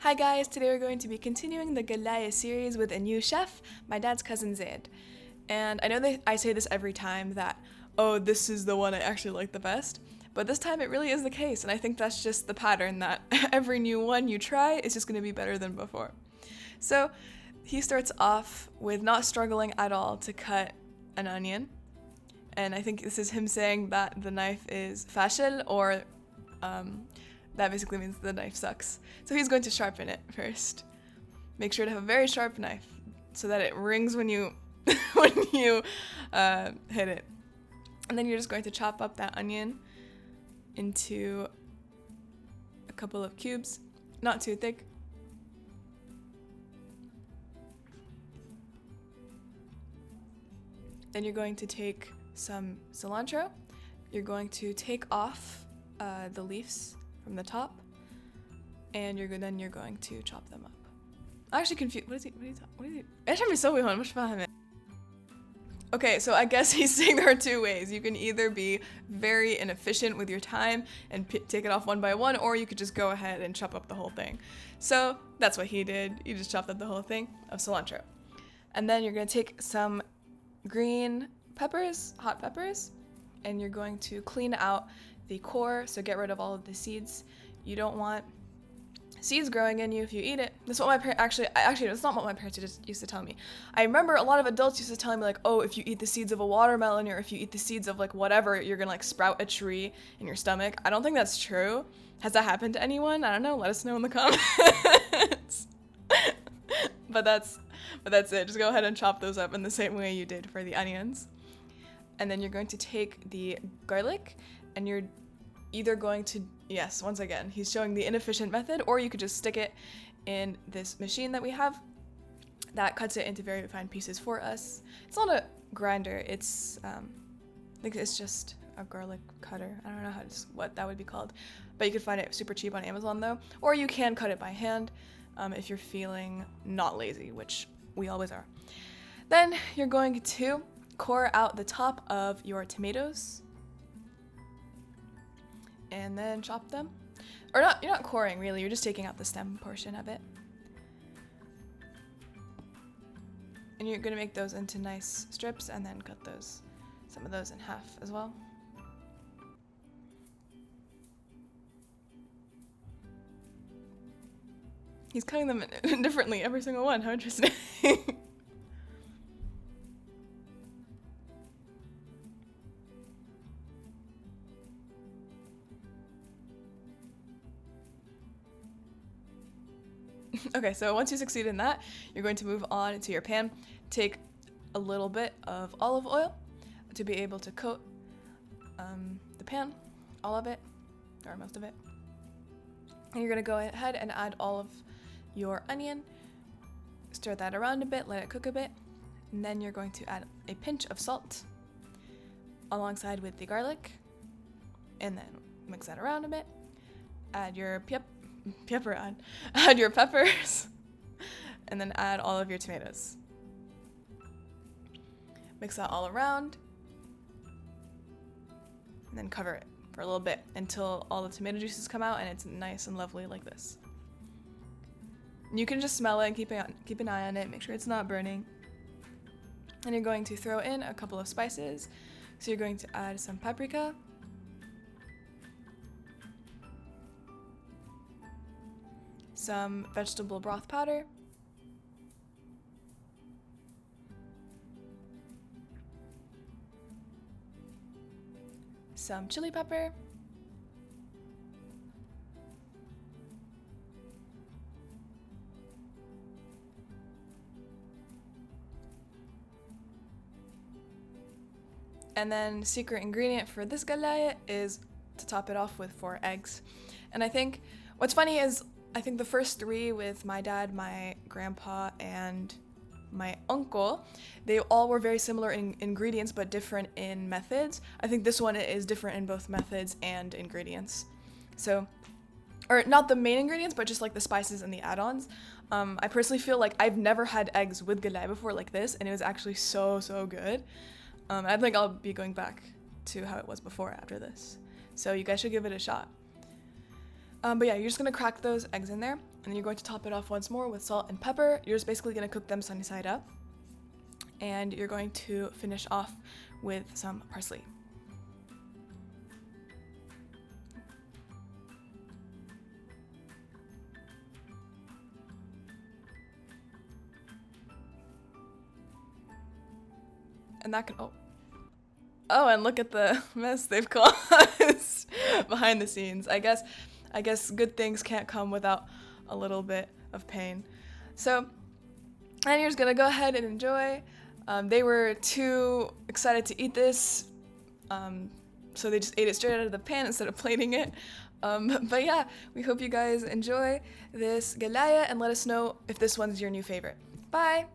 Hi guys, today we're going to be continuing the Galaya series with a new chef, my dad's cousin Zaid. And I know that I say this every time that, oh, this is the one I actually like the best, but this time it really is the case, and I think that's just the pattern that every new one you try is just going to be better than before. So he starts off with not struggling at all to cut an onion, and I think this is him saying that the knife is fashil, or that basically means the knife sucks. So he's going to sharpen it first. Make sure to have a very sharp knife so that it rings when you hit it. And then you're just going to chop up that onion into a couple of cubes, not too thick. Then you're going to take some cilantro. You're going to take off the leaves from the top, and then you're going to chop them up. I'm actually confused. What is he? ايش عم يسوي هون؟ مش فاهمة. Okay, so I guess he's saying there are two ways. You can either be very inefficient with your time and take it off one by one, or you could just go ahead and chop up the whole thing. So that's what he did. He just chopped up the whole thing of cilantro. And then you're going to take some green peppers, hot peppers, and you're going to clean out the core, so get rid of all of the seeds. You don't want seeds growing in you if you eat it. That's what my parents actually it's not what my parents used to tell me. I remember a lot of adults used to tell me like, oh, if you eat the seeds of a watermelon, or if you eat the seeds of like whatever, you're gonna like sprout a tree in your stomach. I don't think that's true. Has that happened to anyone? I don't know. Let us know in the comments. but that's it. Just go ahead and chop those up in the same way you did for the onions. And then you're going to take the garlic, and you're either going to, yes, once again, he's showing the inefficient method, or you could just stick it in this machine that we have that cuts it into very fine pieces for us. It's not a grinder, it's like it's just a garlic cutter. I don't know what that would be called, but you could find it super cheap on Amazon though, or you can cut it by hand if you're feeling not lazy, which we always are. Then you're going to core out the top of your tomatoes, and then chop them. Or not, you're not coring really, you're just taking out the stem portion of it. And you're gonna make those into nice strips and then cut some of those in half as well. He's cutting them differently, every single one, how interesting. Okay, so once you succeed in that, you're going to move on to your pan. Take a little bit of olive oil to be able to coat the pan, all of it, or most of it. And you're going to go ahead and add all of your onion, stir that around a bit, let it cook a bit, and then you're going to add a pinch of salt alongside with the garlic, and then mix that around a bit. Add your add your peppers, and then add all of your tomatoes. Mix that all around, and then cover it for a little bit until all the tomato juices come out and it's nice and lovely like this. You can just smell it and keep an eye on it, make sure it's not burning. And you're going to throw in a couple of spices. So you're going to add some paprika, some vegetable broth powder, some chili pepper, and then secret ingredient for this galaya is to top it off with 4 eggs. And I think what's funny is I think the first 3 with my dad, my grandpa, and my uncle, they all were very similar in ingredients but different in methods. I think this one is different in both methods and ingredients. So, or not the main ingredients, but just like the spices and the add-ons. I personally feel like I've never had eggs with galaya before like this, and it was actually so good. I think I'll be going back to how it was before after this. So you guys should give it a shot. But yeah, you're just gonna crack those eggs in there, And then you're going to top it off once more with salt and pepper. You're just basically going to cook them sunny side up. And you're going to finish off with some parsley. And that can, oh, and look at the mess they've caused behind the scenes. I guess good things can't come without a little bit of pain. So, and you're just gonna go ahead and enjoy. They were too excited to eat this, so they just ate it straight out of the pan instead of plating it. But yeah, we hope you guys enjoy this galaya and let us know if this one's your new favorite. Bye!